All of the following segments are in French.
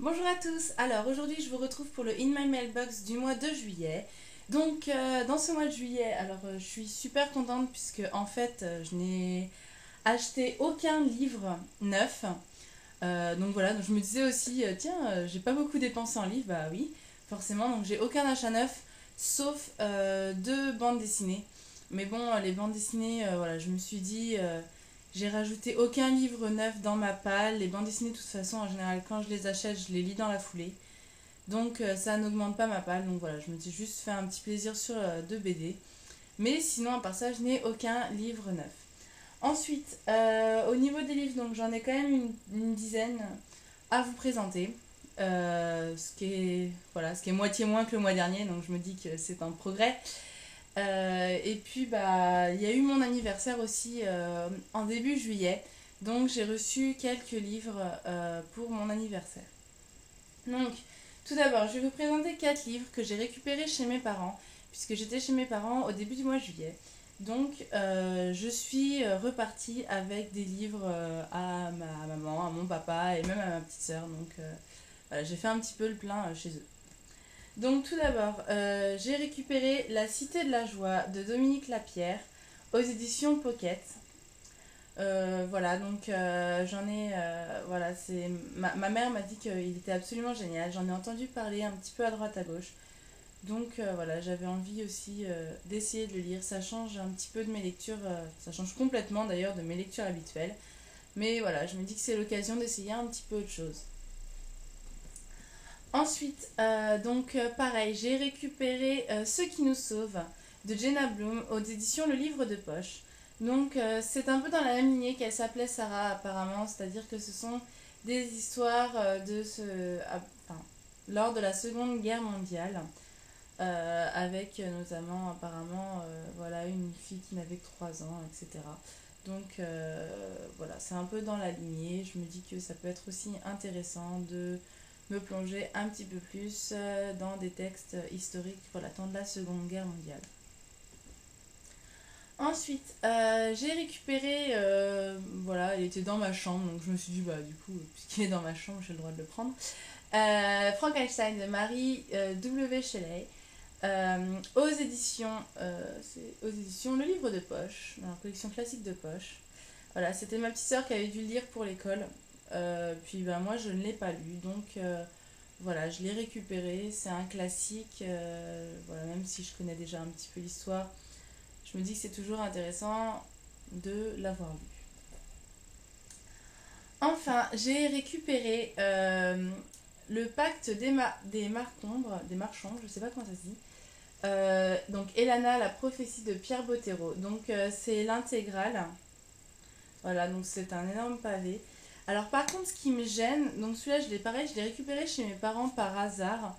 Bonjour à tous, alors aujourd'hui je vous retrouve pour le In My Mailbox du mois de juillet. Donc dans ce mois de juillet, je suis super contente puisque en fait je n'ai acheté aucun livre neuf. Donc voilà, donc je me disais aussi, j'ai pas beaucoup dépensé en livres, bah oui, forcément, donc j'ai aucun achat neuf sauf deux bandes dessinées. Mais bon, les bandes dessinées, voilà, je me suis dit, j'ai rajouté aucun livre neuf dans ma palle. Les bandes dessinées, de toute façon, en général, quand je les achète, je les lis dans la foulée. Donc ça n'augmente pas ma palle. Donc voilà, je me suis juste fait un petit plaisir sur deux BD. Mais sinon, à part ça, je n'ai aucun livre neuf. Ensuite, au niveau des livres, donc j'en ai quand même une dizaine à vous présenter. Ce qui est moitié moins que le mois dernier, donc je me dis que c'est un progrès. Et puis, bah, il y a eu mon anniversaire aussi en début juillet. Donc, j'ai reçu quelques livres pour mon anniversaire. Donc, tout d'abord, je vais vous présenter 4 livres que j'ai récupérés chez mes parents, puisque j'étais chez mes parents au début du mois de juillet. Donc, je suis repartie avec des livres à ma maman, à mon papa et même à ma petite sœur. Donc, voilà, j'ai fait un petit peu le plein chez eux. Donc tout d'abord, j'ai récupéré La Cité de la Joie de Dominique Lapierre aux éditions Pocket. Voilà, donc j'en ai... voilà, ma mère m'a dit qu'il était absolument génial. J'en ai entendu parler un petit peu à droite à gauche. Donc voilà, j'avais envie aussi d'essayer de le lire. Ça change un petit peu de mes lectures, ça change complètement d'ailleurs de mes lectures habituelles. Mais voilà, je me dis que c'est l'occasion d'essayer un petit peu autre chose. Ensuite, pareil, j'ai récupéré Ce qui nous sauve de Jenna Bloom aux éditions Le Livre de Poche. Donc c'est un peu dans la même lignée qu'elle s'appelait Sarah apparemment, c'est-à-dire que ce sont des histoires enfin, lors de la Seconde Guerre mondiale, avec notamment apparemment voilà, une fille qui n'avait que 3 ans, etc. Donc voilà, c'est un peu dans la lignée. Je me dis que ça peut être aussi intéressant de me plonger un petit peu plus dans des textes historiques relatant de la Seconde Guerre mondiale. Ensuite, j'ai récupéré, voilà, il était dans ma chambre, donc je me suis dit, bah du coup, puisqu'il est dans ma chambre, j'ai le droit de le prendre. Frankenstein de Marie W. Shelley, aux éditions Le Livre de Poche, dans la collection classique de poche. Voilà, c'était ma petite sœur qui avait dû le lire pour l'école. Puis bah, moi je ne l'ai pas lu, donc voilà, je l'ai récupéré. C'est un classique, voilà, même si je connais déjà un petit peu l'histoire, je me dis que c'est toujours intéressant de l'avoir lu. Enfin, j'ai récupéré le pacte des Marcombres, des Marchands, je sais pas comment ça se dit. Donc Elana, la prophétie de Pierre Bottero. Donc c'est l'intégrale. Voilà, donc c'est un énorme pavé. Alors par contre, ce qui me gêne, donc celui-là, je l'ai récupéré chez mes parents par hasard.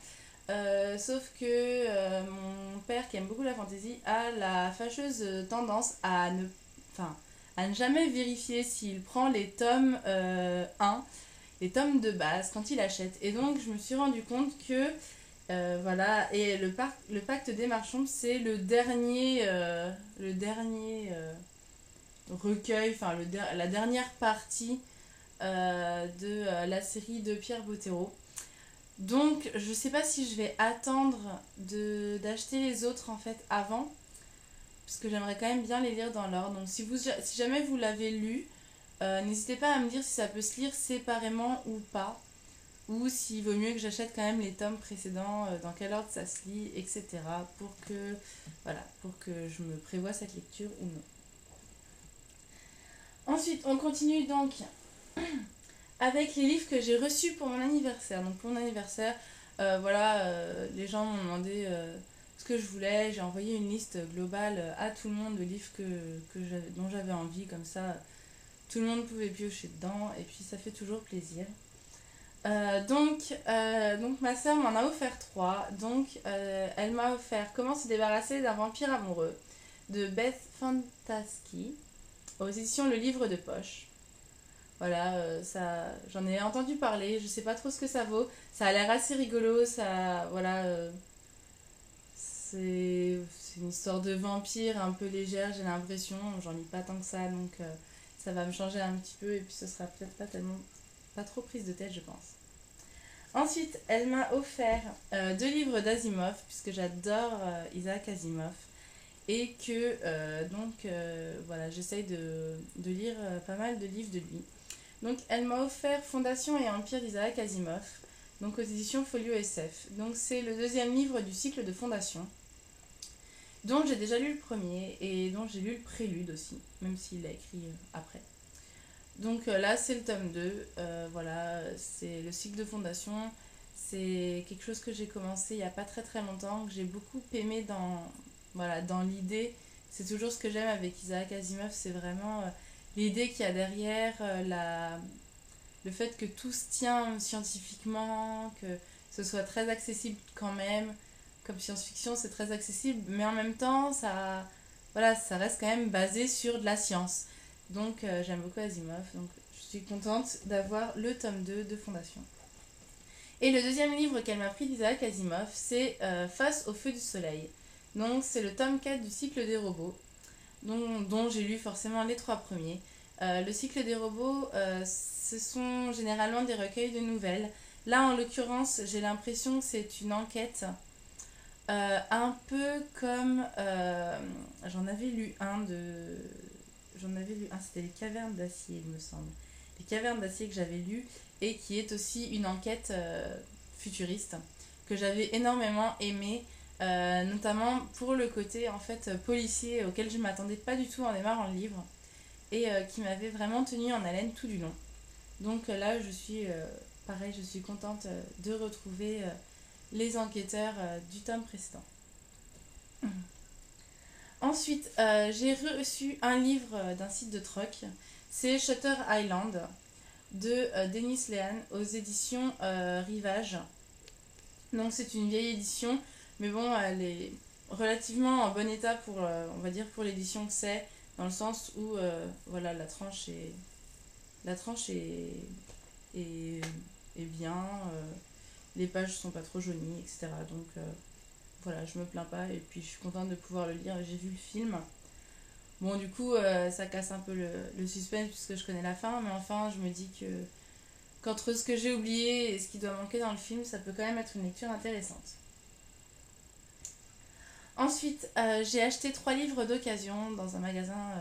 Sauf que mon père, qui aime beaucoup la fantaisie, a la fâcheuse tendance enfin, à ne jamais vérifier s'il prend les tomes 1, les tomes de base, quand il achète. Et donc, je me suis rendu compte que, voilà, et le pacte des marchands, c'est le dernier recueil, enfin, la dernière partie de la série de Pierre Bottero. Donc, je sais pas si je vais attendre d'acheter les autres en fait avant, parce que j'aimerais quand même bien les lire dans l'ordre. Donc, si jamais vous l'avez lu, n'hésitez pas à me dire si ça peut se lire séparément ou pas, ou s'il vaut mieux que j'achète quand même les tomes précédents, dans quel ordre ça se lit, etc. Voilà, pour que je me prévoie cette lecture ou non. Ensuite, on continue donc avec les livres que j'ai reçus pour mon anniversaire. Donc pour mon anniversaire, voilà, les gens m'ont demandé ce que je voulais. J'ai envoyé une liste globale à tout le monde de livres dont j'avais envie. Comme ça, tout le monde pouvait piocher dedans. Et puis ça fait toujours plaisir. Donc ma soeur m'en a offert 3. Donc elle m'a offert Comment se débarrasser d'un vampire amoureux de Beth Fantasky aux éditions Le Livre de Poche. Voilà, j'en ai entendu parler, je sais pas trop ce que ça vaut. Ça a l'air assez rigolo, voilà, c'est une histoire de vampire un peu légère, j'ai l'impression. J'en lis pas tant que ça, donc ça va me changer un petit peu et puis ce sera peut-être pas trop prise de tête, je pense. Ensuite, elle m'a offert 2 livres d'Asimov, puisque j'adore Isaac Asimov. Et que voilà, j'essaye de lire pas mal de livres de lui. Donc elle m'a offert Fondation et Empire d'Isaac Asimov, donc aux éditions Folio SF. Donc c'est le 2e livre du cycle de Fondation, dont j'ai déjà lu le premier et dont j'ai lu le prélude aussi, même s'il l'a écrit après. Donc là c'est le tome 2, voilà, c'est le cycle de Fondation. C'est quelque chose que j'ai commencé il n'y a pas très très longtemps, que j'ai beaucoup aimé voilà, dans l'idée. C'est toujours ce que j'aime avec Isaac Asimov, c'est vraiment l'idée qu'il y a derrière, le fait que tout se tient scientifiquement, que ce soit très accessible quand même. Comme science-fiction, c'est très accessible, mais en même temps, voilà, ça reste quand même basé sur de la science. Donc j'aime beaucoup Asimov, donc je suis contente d'avoir le tome 2 de Fondation. Et le 2e livre qu'elle m'a pris d'Isaac Asimov, c'est Face au feu du soleil. Donc c'est le tome 4 du cycle des robots, dont j'ai lu forcément les 3 premiers. Le cycle des robots, ce sont généralement des recueils de nouvelles. Là, en l'occurrence, j'ai l'impression que c'est une enquête un peu comme... j'en avais lu un, c'était Les Cavernes d'Acier, il me semble. Les Cavernes d'Acier que j'avais lu et qui est aussi une enquête futuriste que j'avais énormément aimé. Notamment pour le côté en fait policier auquel je ne m'attendais pas du tout en démarrant le livre et qui m'avait vraiment tenu en haleine tout du long. Donc là je suis pareil, je suis contente de retrouver les enquêteurs du tome précédent. Ensuite j'ai reçu un livre d'un site de troc, c'est Shutter Island de Denis Lehan aux éditions Rivage. Donc c'est une vieille édition, mais bon, elle est relativement en bon état pour, on va dire, pour l'édition que c'est, dans le sens où, voilà, la tranche est bien, les pages sont pas trop jaunies, etc. Donc, voilà, je me plains pas, et puis je suis contente de pouvoir le lire. J'ai vu le film. Bon, du coup, ça casse un peu le suspense, puisque je connais la fin, mais enfin, je me dis que qu'entre ce que j'ai oublié et ce qui doit manquer dans le film, ça peut quand même être une lecture intéressante. Ensuite, j'ai acheté 3 livres d'occasion dans un magasin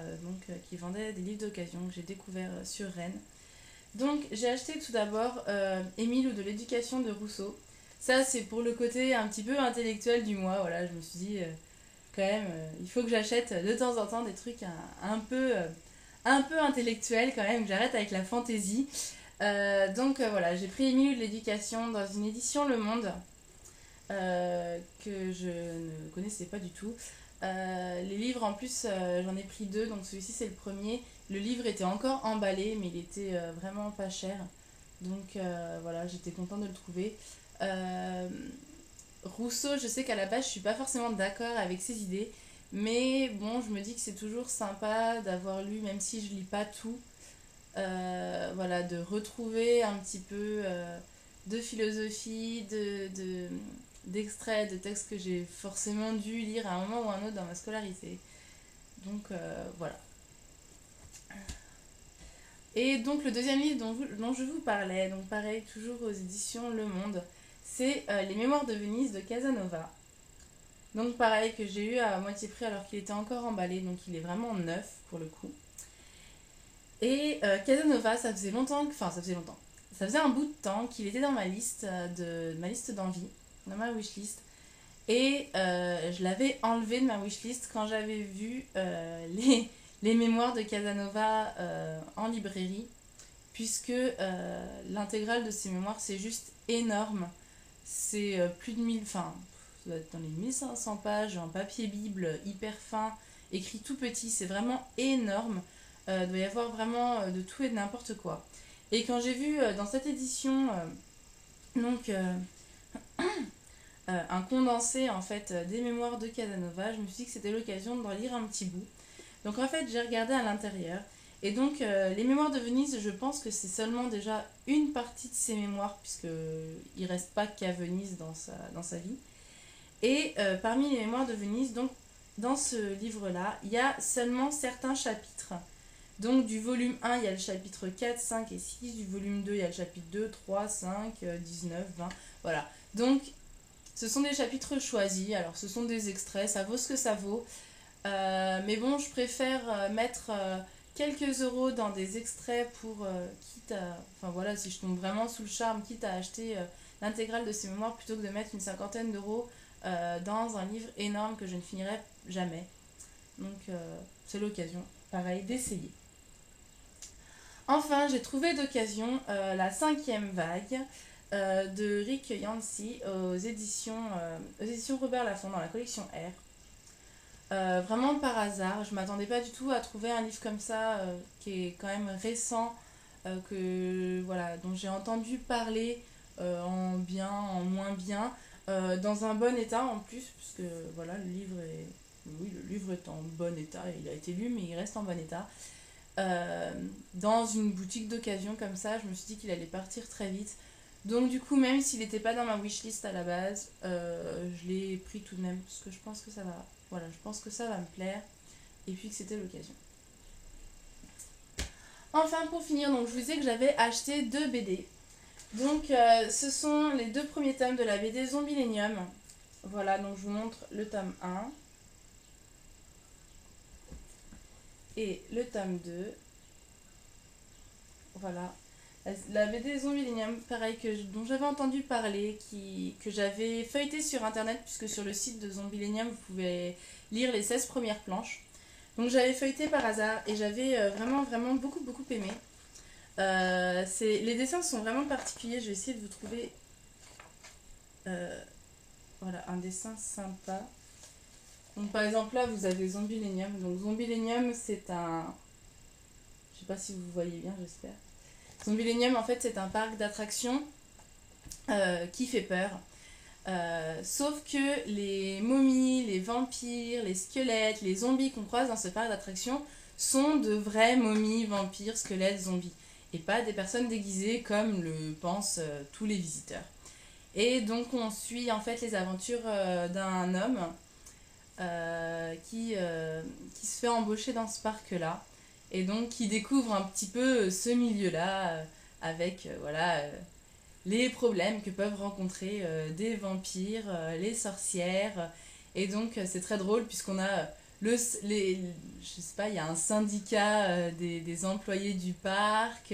qui vendait des livres d'occasion que j'ai découvert sur Rennes. Donc j'ai acheté tout d'abord Émile ou de l'éducation de Rousseau. Ça c'est pour le côté un petit peu intellectuel du mois. Voilà, je me suis dit quand même il faut que j'achète de temps en temps des trucs un peu intellectuels quand même, que j'arrête avec la fantaisie. Voilà, j'ai pris Émile ou de l'éducation dans une édition Le Monde. Que je ne connaissais pas du tout. Les livres en plus j'en ai pris 2, donc celui-ci c'est le premier. Le livre était encore emballé mais il était vraiment pas cher, donc voilà, j'étais contente de le trouver. Rousseau, je sais qu'à la base je suis pas forcément d'accord avec ses idées, mais bon, je me dis que c'est toujours sympa d'avoir lu, même si je lis pas tout, voilà, de retrouver un petit peu de philosophie, d'extraits, de textes que j'ai forcément dû lire à un moment ou à un autre dans ma scolarité. Donc voilà. Et donc le 2e livre dont je vous parlais, donc pareil, toujours aux éditions Le Monde, c'est Les Mémoires de Venise de Casanova. Donc pareil, que j'ai eu à moitié prix alors qu'il était encore emballé, donc il est vraiment neuf pour le coup. Et Casanova, ça faisait un bout de temps qu'il était dans ma liste d'envie, dans ma wishlist. Et je l'avais enlevé de ma wishlist quand j'avais vu les mémoires de Casanova en librairie, puisque l'intégrale de ces mémoires, c'est juste énorme. C'est plus de 1000, enfin, ça doit être dans les 1500 pages, en papier bible, hyper fin, écrit tout petit, c'est vraiment énorme. Il doit y avoir vraiment de tout et de n'importe quoi. Et quand j'ai vu dans cette édition, un condensé en fait des mémoires de Casanova, je me suis dit que c'était l'occasion d'en lire un petit bout. Donc en fait j'ai regardé à l'intérieur, et donc les mémoires de Venise, je pense que c'est seulement déjà une partie de ses mémoires, puisqu'il ne reste pas qu'à Venise dans sa vie. Et parmi les mémoires de Venise, donc dans ce livre-là, il y a seulement certains chapitres Donc du volume 1, il y a le chapitre 4, 5 et 6. Du volume 2, il y a le chapitre 2, 3, 5, 19, 20. Voilà. Donc ce sont des chapitres choisis. Alors ce sont des extraits, ça vaut ce que ça vaut. Mais bon, je préfère mettre quelques euros dans des extraits pour, quitte à... Enfin voilà, si je tombe vraiment sous le charme, quitte à acheter l'intégrale de ces mémoires plutôt que de mettre une cinquantaine d'euros dans un livre énorme que je ne finirai jamais. Donc c'est l'occasion, pareil, d'essayer. Enfin, j'ai trouvé d'occasion la 5e vague de Rick Yancey aux éditions Robert Laffont dans la collection R. Vraiment par hasard, je m'attendais pas du tout à trouver un livre comme ça qui est quand même récent, voilà, dont j'ai entendu parler en bien, en moins bien, dans un bon état en plus, puisque voilà, le livre est en bon état, il a été lu mais il reste en bon état. Dans une boutique d'occasion comme ça, je me suis dit qu'il allait partir très vite. Donc du coup, même s'il n'était pas dans ma wishlist à la base, je l'ai pris tout de même parce que je pense que ça va, voilà, je pense que ça va me plaire et puis que c'était l'occasion. Enfin, pour finir, donc je vous disais que j'avais acheté 2 BD. Donc ce sont les 2 premiers tomes de la BD Zombillenium. Voilà, donc je vous montre le tome 1 et le tome 2. Voilà. La BD Zombillenium, pareil, dont j'avais entendu parler, que j'avais feuilleté sur internet, puisque sur le site de Zombillenium, vous pouvez lire les 16 premières planches. Donc j'avais feuilleté par hasard et j'avais vraiment beaucoup aimé. Les dessins sont vraiment particuliers, je vais essayer de vous trouver voilà, un dessin sympa. Donc par exemple là, vous avez Zombillenium. Donc Zombillenium, c'est un... Je sais pas si vous voyez bien, j'espère. Zombillenium, en fait, c'est un parc d'attractions qui fait peur. Sauf que les momies, les vampires, les squelettes, les zombies qu'on croise dans ce parc d'attractions sont de vrais momies, vampires, squelettes, zombies. Et pas des personnes déguisées comme le pensent tous les visiteurs. Et donc on suit en fait les aventures d'un homme qui se fait embaucher dans ce parc-là. Et donc qui découvre un petit peu ce milieu-là avec voilà, les problèmes que peuvent rencontrer des vampires, les sorcières. Et donc c'est très drôle puisqu'on a je sais pas, il y a un syndicat des employés du parc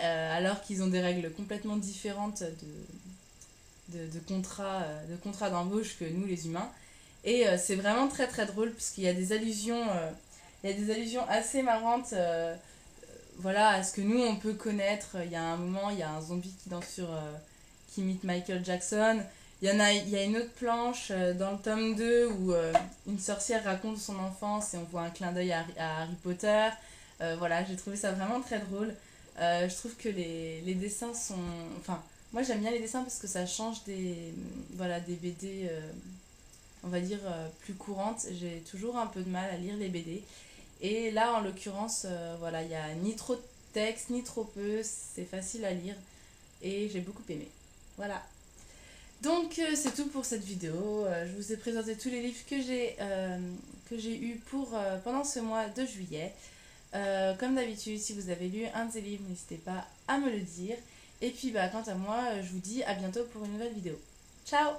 alors qu'ils ont des règles complètement différentes de contrat d'embauche que nous les humains. Et c'est vraiment très drôle puisqu'il y a des allusions assez marrantes voilà, à ce que nous on peut connaître. Il y a un moment, il y a un zombie qui danse qui imite Michael Jackson. Il y a une autre planche dans le tome 2 où une sorcière raconte son enfance et on voit un clin d'œil à Harry Potter. Voilà, j'ai trouvé ça vraiment très drôle. Je trouve que les dessins sont... Enfin, moi j'aime bien les dessins parce que ça change voilà, des BD, on va dire, plus courantes. J'ai toujours un peu de mal à lire les BD. Et là, en l'occurrence, voilà, il n'y a ni trop de texte, ni trop peu. C'est facile à lire. Et j'ai beaucoup aimé. Voilà. Donc, c'est tout pour cette vidéo. Je vous ai présenté tous les livres que j'ai eus pendant ce mois de juillet. Comme d'habitude, si vous avez lu un de ces livres, n'hésitez pas à me le dire. Et puis, quant à moi, je vous dis à bientôt pour une nouvelle vidéo. Ciao!